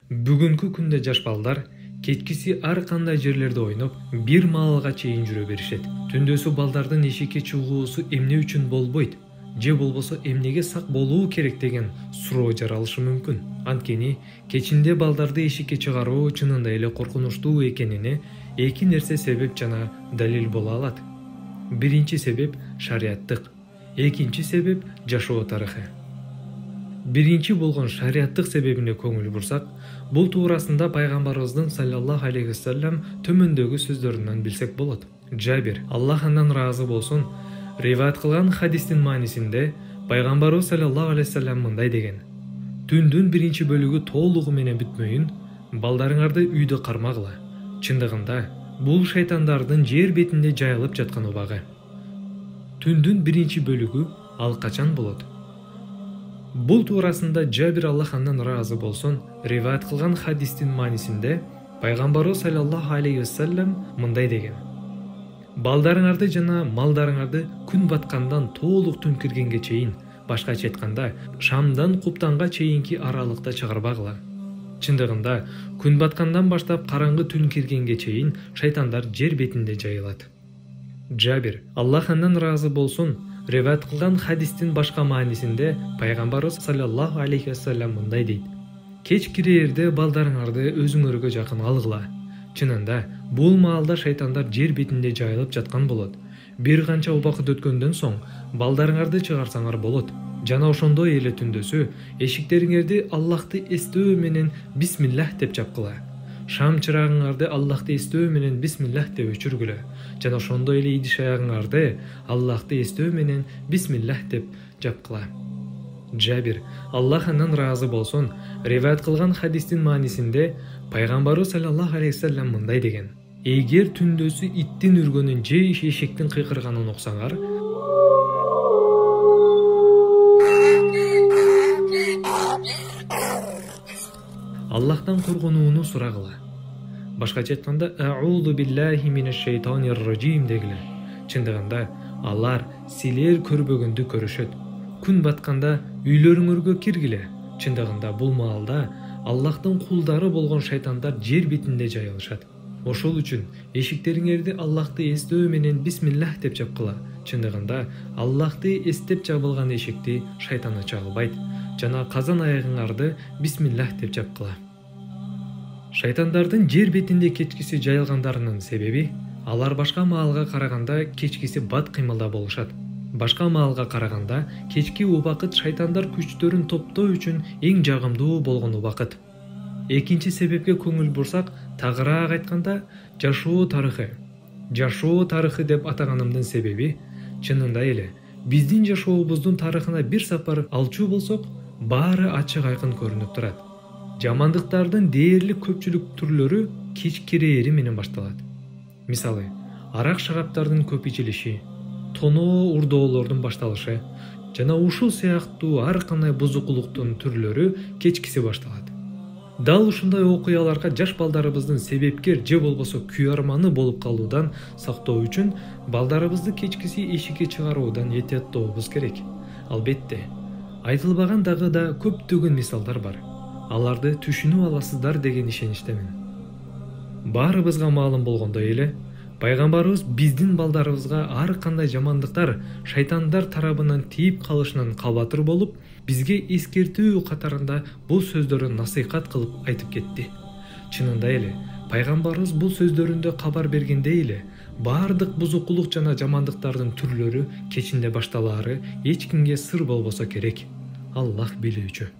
Бүгүнкү күндө жаш балдар кечкиси ар кандай жерлерде ойноп, бир маалга чейин жүрө беришет. Түндөсү балдардын эшикке чыгуусу эмне үчүн болбойт, же болбосо эмнеге сак болуу керек деген суроо жаралышы мүмкүн. Анткени кечинде балдарды эшикке чыгаруу чынында эле коркунучтуу экенине эки нерсе себеп жана далил боло алат. Биринчи себеп шариаттык, экинчи себеп жашоо тарыхы. Биринчи болгон шариаттык себебине көңүл бурсак, бул туурасында пайгамбарыбыздын саллаллаху алейхи вассалам төмөндөгү сөздөрүнөн билсек болот. Жабир, Аллах андан ыраазы болсун, риваят кылган хадистин маанисинде пайгамбарыбыз саллаллаху алейхи вассалам мындай деген: түндүн биринчи бөлүгү толугу менен бүтмөйүн, балдарыңарды үйдө кармагыла. Чындыгында бул шайтандардын жер бетинде жайылып жаткан убагы. Түндүн биринчи бөлүгү ал качан болот? Бул туурасында Жабир, Аллах андан ыраазы болсун, риваят кылган хадистин маанисинде пайгамбарыбыз саллаллаху алейхи вассалам мындай деген: балдарыңарды жана малдарыңарды күн баткандан толук түн киргенге чейин, башкача айтканда, шамдан куптанга чейинки аралыкта чыгарбагыла. Чындыгында күн баткандан баштап караңгы түн киргенге чейин шайтандар жер бетинде жайылат. Жабир, Аллах андан ыраазы болсун, риваят кылган хадистин башка маанисинде пайгамбарыбыз саллаллаху алейхи вассалам мындай дейт: кеч кирээрде балдарыңарды өзүңөргө жакын алгыла. Чынында бул маалда шайтандар жер бетинде жайылып жаткан болот. Бир канча убакыт өткөндөн соң балдарыңарды чыгарсаңар болот. Жана ошондой эле түндөсү эшиктериңерди Аллахты эстөө менен бисмиллах деп жапкыла. Шам чырагыңарды Аллахты эстөө менен бисмиллах деп өчүргүлө. Жана ошондой эле идиш аягыңарды Аллахты эстөө менен бисмиллах деп жапкыла. Жабир, Аллах андан ыраазы болсун, риваят кылган хадистин маанисинде пайгамбарыбыз саллаллаху алейхи вассалам мындай деген: эгер түндөсү иттин үргөнүн же эшектин кыйкырганын уксаңар, Аллахтан коргонууну сурагыла. Башкача айтканда, аузу биллахи минаш шайтанир раджим дегиле. Чындыгында алар силер көрбөгөндү көрүшөт. Күн батканда үйлөрүңөргө киргиле. Чындыгында бул маалда Аллахтын кулдары болгон шайтандар жер бетинде жайылышат. Ошол үчүн эшиктериңерди Аллахты эстөө менен бисмиллах деп жапкыла. Чындыгында Аллахты эстеп жабылган эшикти шайтан ача албайт. Жана казан аягыңарды бисмиллах деп жапкыла. Шайтандардын жер бетинде кечкиси жайылгандарынын себеби алар башка маалга караганда кечкиси бат кыймылда болушат. Башка маалга караганда кечки убакыт шайтандар күчтөрүн топтоо үчүн эң жагымдуу болгон убакыт. Экинчи себепке көңүл бурсак, тагыраак айтканда, жашоо тарыхы. Жашоо тарыхы деп атаганымдын себеби чынында эле биздин жашообуздун тарыхына бир сапар алчу болсок, баары ачык айкын көрүнүп турат. Жамандыктардын дээрлик көпчүлүк түрлөрү кеч кирээри менен башталат. Мисалы, арак шараптардын көп ичилиши, тоноо урдоолордун башталышы жана ушул сыяктуу ар кандай бузукулуктун түрлөрү кечкиси башталат. Дал ушундай окуяларга жаш балдарыбыздын себепкер же болбосо күйарманы болуп калуудан сактоо үчүн балдарыбызды кечкиси эшикке чыгаруудан этияттобуз керек. Албетте, айтылбаган дагы да көптөгөн мисалдар бар. Аларды түшүнүп аласыздар деген ишеничтемин. Баарыбызга маалым болгондой эле, пайгамбарыбыз биздин балдарыбызга ар кандай жамандыктар шайтандар тарабынан тийип калышынан кабатыр болуп, бизге эскертүү катарында бул сөздөрүн насыйкат кылып айтып кетти. Чынында эле пайгамбарыбыз бул сөздөрүндө кабар бергендей эле, баардык бузукулук жана жамандыктардын түрлөрү кечинде башталаары эч кимге сыр болбосо керек. Аллах билүүчү.